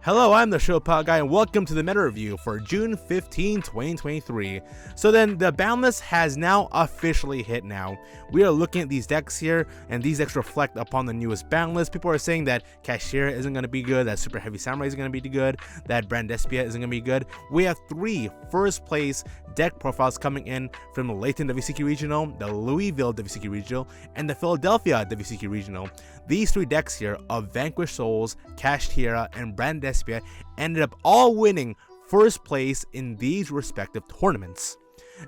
Hello, I'm the Siopao Guy, and welcome to the meta review for June 15, 2023. So then, the ban list has now officially hit now. We are looking at these decks here, and these decks reflect upon the newest ban list. People are saying that Kashtira isn't going to be good, that Super Heavy Samurai isn't going to be good, that Despia isn't going to be good. We have three first place deck profiles coming in from the Layton WCQ Regional, the Louisville WCQ Regional, and the Philadelphia WCQ Regional. These three decks here of Vanquish Souls, Kashtira, and Despia ended up all winning first place in these respective tournaments.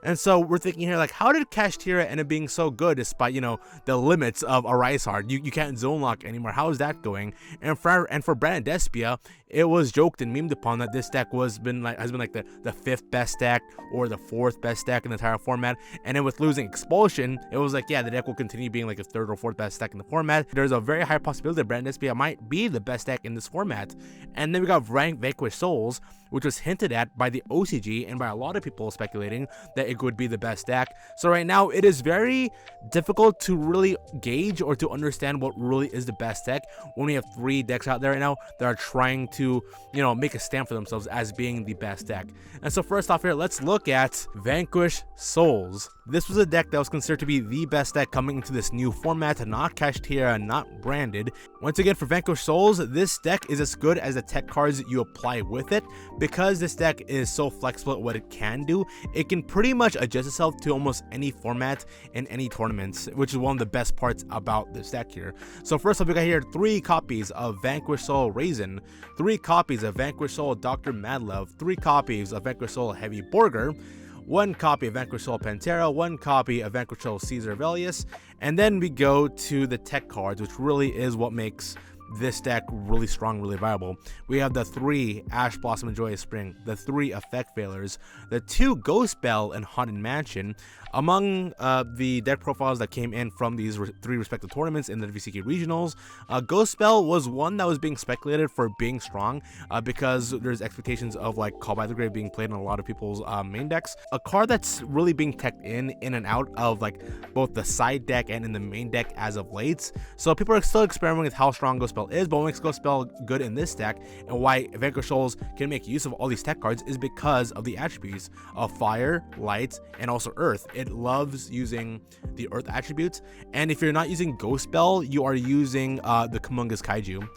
And so we're thinking here, like, how did Kashtira end up being so good despite, the limits of a Rise Hard? You can't zone lock anymore. How is that going? And for Despia, it was joked and memed upon that this deck has been like the fifth best deck or the fourth best deck in the entire format. And then with losing Expulsion, it was like, yeah, the deck will continue being like a third or fourth best deck in the format. There's a very high possibility that Despia might be the best deck in this format. And then we got Vanquish Souls, which was hinted at by the OCG and by a lot of people speculating that it could be the best deck. So right now it is very difficult to really gauge or to understand what really is the best deck when we have three decks out there right now that are trying to make a stand for themselves as being the best deck. And so first off here, let's look at Vanquish Souls. This was a deck that was considered to be the best deck coming into this new format, not Kashtira, not branded. Once again, for Vanquish Souls, this deck is as good as the tech cards you apply with it. Because this deck is so flexible at what it can do, it can pretty much adjust itself to almost any format in any tournaments, which is one of the best parts about this deck here. So first up, we got here 3 copies of Vanquish Soul Raisin, 3 copies of Vanquish Soul Dr. Madlove, 3 copies of Vanquish Soul Heavy Borger, 1 copy of Vanquish Soul Pantera, 1 copy of Vanquish Soul Caesar Velius, and then we go to the tech cards, which really is what makes this deck really strong, really viable. We have the 3 Ash Blossom and Joyous Spring, the 3 Effect Failers, the 2 Ghost Bell and Haunted Mansion. Among the deck profiles that came in from these 3 respective tournaments in the WCK Regionals, Ghost Bell was one that was being speculated for being strong because there's expectations of like Call by the Grave being played in a lot of people's main decks. A card that's really being teched in and out of like both the side deck and in the main deck as of late. So people are still experimenting with how strong Ghost Bell is, but what makes Ghost Bell good in this deck and why Vanquish Souls can make use of all these tech cards is because of the attributes of Fire, Light, and also Earth. It loves using the Earth attributes, and if you're not using Ghost Bell, you are using the Kumungus Kaiju.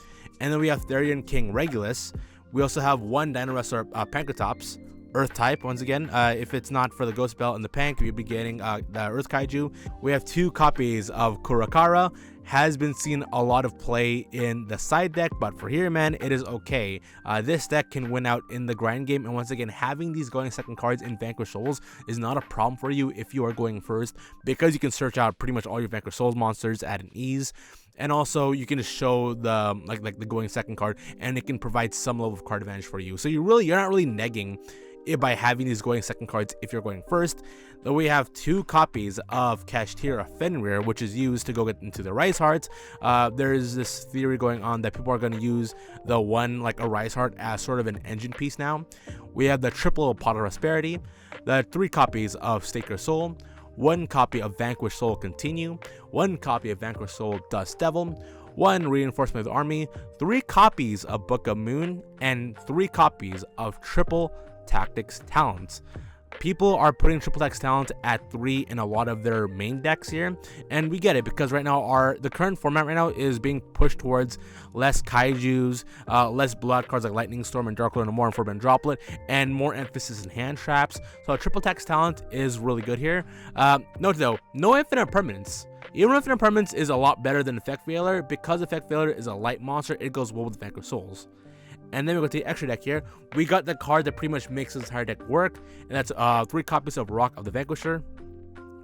And then we have Therian King Regulus. We also have 1 Dino Wrestler Pankatops, Earth type. Once again, if it's not for the Ghost Bell and the Pank, you'll be getting the Earth Kaiju. We have 2 copies of Corcoran. Has been seen a lot of play in the side deck, but for here, man, it is okay. This deck can win out in the grind game, and once again, having these going second cards in Vanquish Souls is not a problem for you if you are going first, because you can search out pretty much all your Vanquish Souls monsters at an ease. And also you can just show the like the going second card, and it can provide some level of card advantage for you. So you're not really negging it by having these going second cards if you're going first. Though we have 2 copies of Kashtira Fenrir, which is used to go get into the Rise Hearts. There's this theory going on that people are going to use the one like a Rise Heart as sort of an engine piece now. We have the triple Pot of Prosperity, the 3 copies of Staker Soul, 1 copy of Vanquish Soul Continue, 1 copy of Vanquish Soul Dust Devil, 1 Reinforcement of the Army, 3 copies of Book of Moon, and 3 copies of Triple Tactics Talents. People are putting Triple Tactics Talent at 3 in a lot of their main decks here, and we get it because right now the current format right now is being pushed towards less kaijus, less blood cards like Lightning Storm and Dark Lord and more and Forbidden Droplet, and more emphasis in hand traps. So Triple Tactics Talent is really good here. Note though, no infinite permanence. Even Infinite Permanence is a lot better than Effect Failure because Effect Failure is a light monster. It goes well with Vanquish Souls. And then we go to the extra deck here. We got the card that pretty much makes this entire deck work, and that's 3 copies of Rock of the Vanquisher.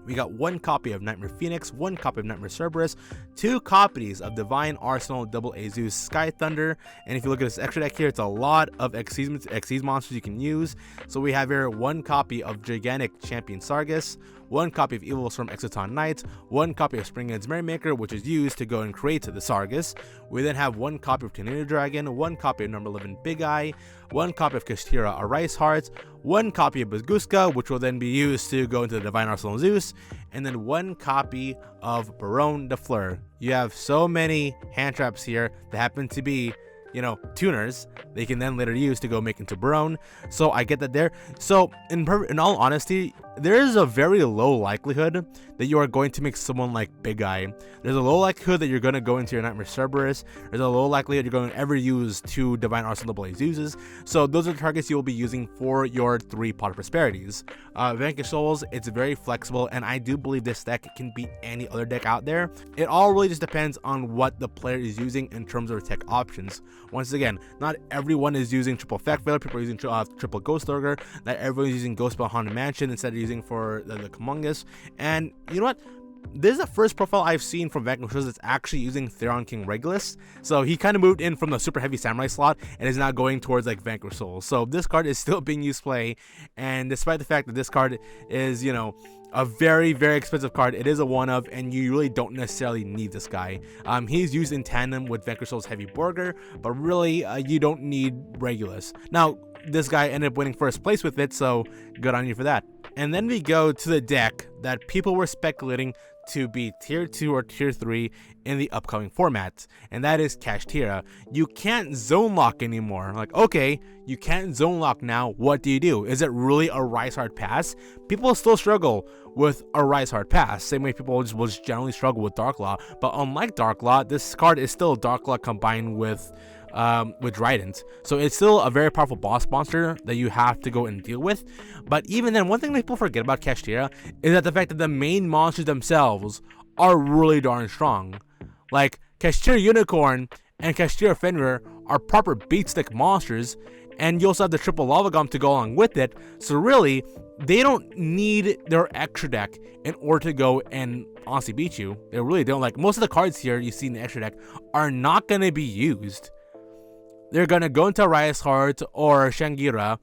We got 1 copy of Nightmare Phoenix, 1 copy of Nightmare Cerberus, 2 copies of Divine Arsenal Double Azus Sky Thunder. And if you look at this extra deck here, it's a lot of Xyz monsters you can use. So we have here 1 copy of Gigantic Champion Sargus, 1 copy of Evil Storm Exoton Knight, 1 copy of Springhead's Merrymaker, which is used to go and create the Sargus. We then have 1 copy of Tornado Dragon, 1 copy of number 11 Big Eye, 1 copy of Kashtira Arise Heart, 1 copy of Bazguska, which will then be used to go into the Divine Arsenal Zeus, and then 1 copy of Baron de Fleur. You have so many hand traps here that happen to be you know, tuners they can then later use to go make into Barone. So I get that there. So in all honesty, there is a very low likelihood that you are going to make someone like Big Eye. There's a low likelihood that you're going to go into your Nightmare Cerberus. There's a low likelihood you're going to ever use 2 Divine Arsenal AA uses. So those are the targets you will be using for your 3 Pot of Prosperities. Vanquish Souls, it's very flexible, and I do believe this deck can beat any other deck out there. It all really just depends on what the player is using in terms of tech options. Once again, not everyone is using triple effect failure. People are using triple Ghost Ogre. Not everyone is using Ghost Spell Haunted Mansion instead of using for the Humongous. And you know what? This is the first profile I've seen from Vanquish that's actually using Theron King Regulus. So he kind of moved in from the super heavy samurai slot and is now going towards like Vanquish Souls. So this card is still being used play, and despite the fact that this card is, you know, a very, very expensive card, it is a one of, and you really don't necessarily need this guy. He's used in tandem with Vanquish Souls Heavy Borger, but really you don't need Regulus. Now this guy ended up winning first place with it, so good on you for that. And then we go to the deck that people were speculating to be tier 2 or tier 3 in the upcoming format, and that is Kashtira. You can't zone lock anymore. Like, okay, you can't zone lock now, what do you do? Is it really a Rise Hard Pass? People still struggle with a Rise Hard Pass, same way people will just generally struggle with Dark Law. But unlike Dark Law, this card is still Dark Law combined with Trident, so it's still a very powerful boss monster that you have to go and deal with. But even then, one thing that people forget about Kashtira is that the fact that the main monsters themselves are really darn strong. Like Kashtira Unicorn and Kashtira Fenrir are proper beatstick monsters, and you also have the triple Lava Gum to go along with it. So really, they don't need their extra deck in order to go and honestly beat you. They really don't. Like, most of the cards here you see in the extra deck are not going to be used. They're going to go into Rise Heart or Shangira,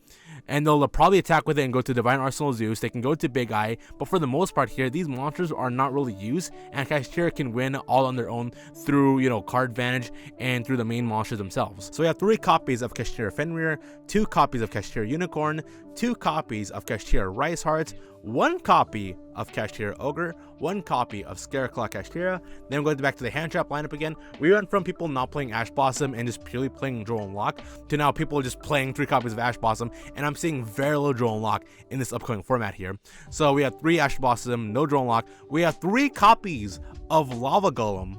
and they'll probably attack with it and go to Divine Arsenal Zeus. They can go to Big Eye, but for the most part here, these monsters are not really used, and Kashtira can win all on their own through, you know, card advantage and through the main monsters themselves. So we have 3 copies of Kashtira Fenrir, 2 copies of Kashtira Unicorn, 2 copies of Kashtira Rise Heart, 1 copy of Kashtira Ogre, 1 copy of Scareclaw Kashtira. Then we're going back to the hand trap lineup again. We went from people not playing Ash Blossom and just purely playing Droll and Lock to now people just playing 3 copies of Ash Blossom, and I'm seeing very little Droll and Lock in this upcoming format here. So we have 3 Ash Blossom, no Droll and Lock. We have 3 copies of Lava Golem.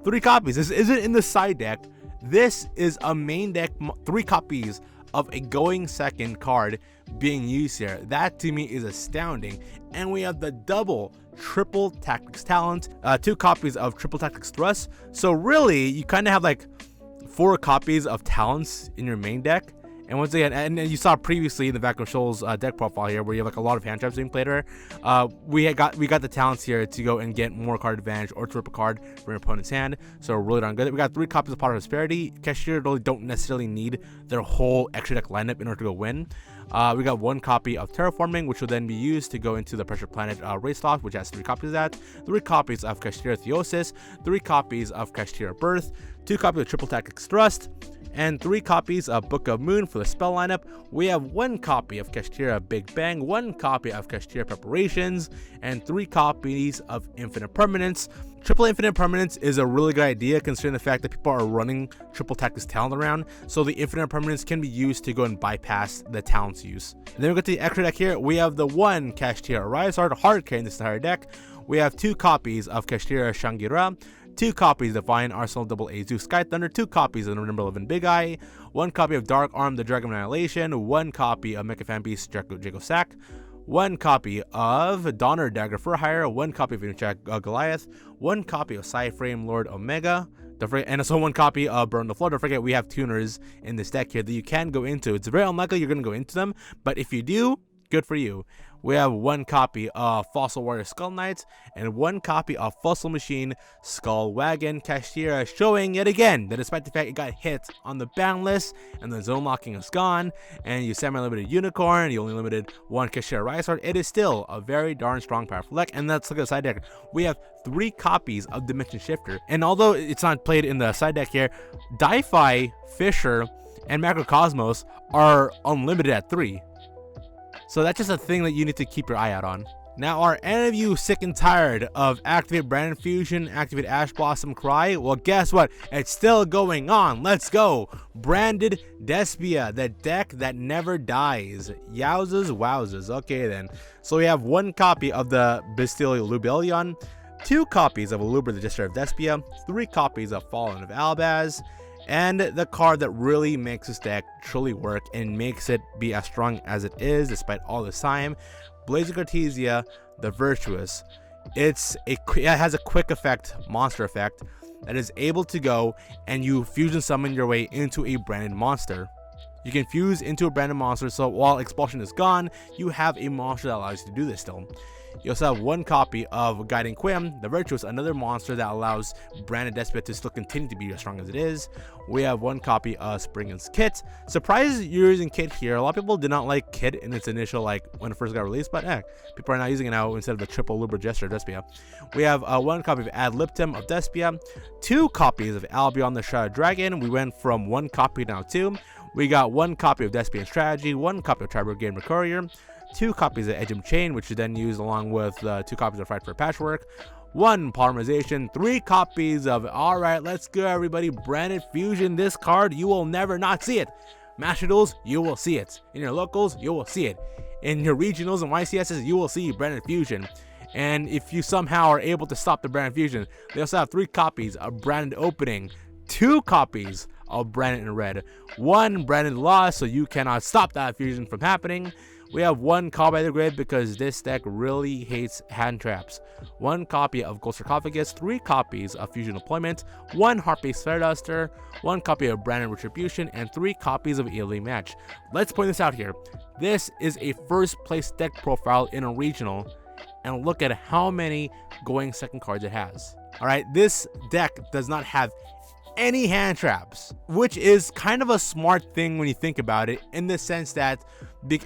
3 copies. This isn't in the side deck. This is a main deck. 3 copies of a going second card being used here. That to me is astounding. And we have the double triple tactics talent, 2 copies of triple tactics thrust. So really you kind of have like 4 copies of talents in your main deck. And once again, and you saw previously in the Vanquish Souls deck profile here, where you have like a lot of hand traps being played here. We got the talents here to go and get more card advantage or trip a card from your opponent's hand. So really darn good. We got 3 copies of Pot of Prosperity. Kashtira really don't necessarily need their whole extra deck lineup in order to go win. We got 1 copy of Terraforming, which will then be used to go into the Pressure Planet Race Loft, which has 3 copies of that. 3 copies of Kashtira Theosis, 3 copies of Kashtira Birth, 2 copies of Triple Tactics Thrust, and 3 copies of Book of Moon for the spell lineup. We have 1 copy of Kashtira Big Bang, 1 copy of Kashtira Preparations, and 3 copies of Infinite Permanence. Triple Infinite Permanence is a really good idea considering the fact that people are running Triple Tactics talent around, so the Infinite Permanence can be used to go and bypass the talent's use. And then we go to the extra deck here. We have the 1 Kashtira Rise hard carrying this entire deck. We have 2 copies of Kashtira Shangira, 2 copies of Divine Arsenal AA Zeus Sky Thunder, 2 copies of number 11 Big Eye, 1 copy of Dark Arm the Dragon of Annihilation, 1 copy of Mecha Fan Beast Jago Sack, 1 copy of Donner Dagger for Hire, 1 copy of Uncheck Goliath, 1 copy of Psyframe Lord Omega, and also 1 copy of Burn the Floor. Don't forget we have tuners in this deck here that you can go into. It's very unlikely you're going to go into them, but if you do, good for you. We have 1 copy of Fossil Warrior Skull Knights and 1 copy of Fossil Machine Skull Wagon Kashtira, showing yet again that despite the fact it got hit on the ban list and the zone locking is gone and you semi-limited Unicorn, you only limited 1 Kashtira Rise Heart, it is still a very darn strong powerful deck. And let's look at the side deck. We have 3 copies of Dimension Shifter, and although it's not played in the side deck here, Di-Fi, Fisher, and Macrocosmos are unlimited at 3. So that's just a thing that you need to keep your eye out on. Now, are any of you sick and tired of Activate Branded Fusion, Activate Ash Blossom Cry? Well, guess what? It's still going on. Let's go. Branded Despia, the deck that never dies. Yowzas, wowzas. Okay, then. So we have 1 copy of the Bastille Lubellion, 2 copies of Aluber, the Jester of Despia, 3 copies of Fallen of Albaz, and the card that really makes this deck truly work and makes it be as strong as it is despite all this time. Blazing Artesia, the Virtuous. It has a quick effect, monster effect, that is able to go and you fusion summon your way into a branded monster. You can fuse into a branded monster, so while Expulsion is gone, you have a monster that allows you to do this still. You also have 1 copy of Guiding Quim, the Virtuous, another monster that allows Branded Despia to still continue to be as strong as it is. We have 1 copy of Springen's Kit. Surprised you're using Kit here. A lot of people did not like Kit in its initial, like, when it first got released, but people are now using it now instead of the triple Luber Jester of Despia. We have 1 copy of Ad Liptum of Despia, 2 copies of Albion the Shadow Dragon. We went from 1 copy now to 2. We got 1 copy of Despian Strategy, 1 copy of Tribal Gamer Courier, 2 copies of Edgem Chain, which is then used along with 2 copies of Fight for Patchwork, 1 Polymerization, 3 copies of, alright, let's go everybody, Branded Fusion. This card, you will never not see it. Masterduels, you will see it. In your locals, you will see it. In your regionals and YCSs, you will see Branded Fusion. And if you somehow are able to stop the Branded Fusion, they also have 3 copies of Branded Opening, 2 copies of Branded in Red, 1 Branded Loss, so you cannot stop that fusion from happening. We have 1 Call by the Grid because this deck really hates hand traps, 1 copy of Gold Sarcophagus, 3 copies of Fusion Deployment, 1 Heartbeat Sphereduster, 1 copy of Branded Retribution, and 3 copies of Early Match. Let's point this out here. This is a first place deck profile in a regional, and look at how many going second cards it has. Alright, this deck does not have any hand traps, which is kind of a smart thing when you think about it, in the sense that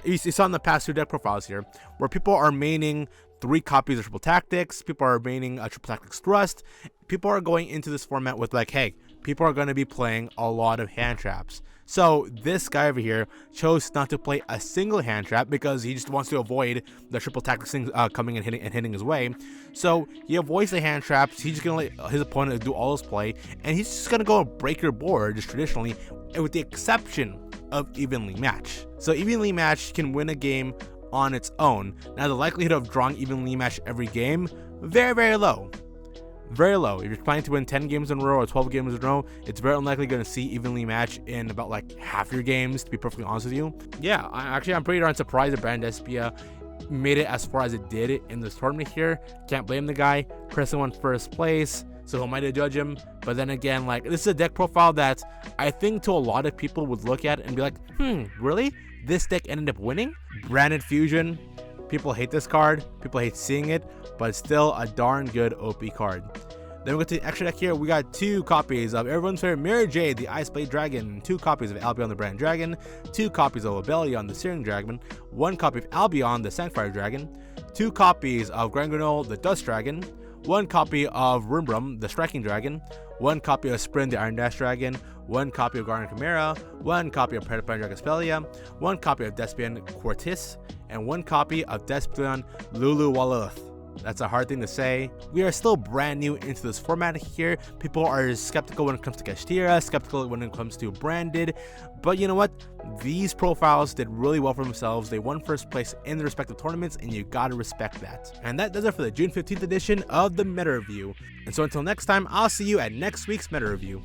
you saw in the past 2 deck profiles here where people are maining 3 copies of Triple Tactics, people are maining a Triple Tactics Thrust. People are going into this format with like, hey, people are going to be playing a lot of hand traps. So this guy over here chose not to play a single hand trap because he just wants to avoid the Triple Tactics thing coming and hitting his way. So he avoids the hand traps. He's just gonna let his opponent do all his play, and he's just gonna go and break your board just traditionally, with the exception of Evenly Match. So Evenly Match can win a game on its own. Now the likelihood of drawing Evenly Match every game, very, very low. Very low. If you're planning to win 10 games in a row or 12 games in a row, it's very unlikely going to see Evenly Match in about like half your games, to be perfectly honest with you. Yeah, I'm pretty darn surprised that Branded Despia made it as far as it did in this tournament here. Can't blame the guy. Person won first place, so who am I to judge him? But then again, like, this is a deck profile that I think to a lot of people would look at and be like, really? This deck ended up winning? Branded Fusion. People hate this card, people hate seeing it, but it's still a darn good OP card. Then we go to the extra deck here. We got 2 copies of everyone's favorite Mirror Jade, the Ice Blade Dragon, 2 copies of Albion the Brand Dragon, 2 copies of Lobelion the Searing Dragon, 1 copy of Albion the Sandfire Dragon, 2 copies of Grangrenol the Dust Dragon, 1 copy of Rumbrum the Striking Dragon, 1 copy of Sprint the Iron Dash Dragon, 1 copy of Garden Chimera, 1 copy of Predator Dragon Spellia, 1 copy of Despian Quartis, and 1 copy of Despian Lulu Walluth. That's a hard thing to say. We are still brand new into this format here. People are skeptical when it comes to Kashtira, skeptical when it comes to Branded, but you know what? These profiles did really well for themselves. They won first place in the respective tournaments, and you gotta respect that. And that does it for the June 15th edition of the Meta Review. And so until next time, I'll see you at next week's Meta Review.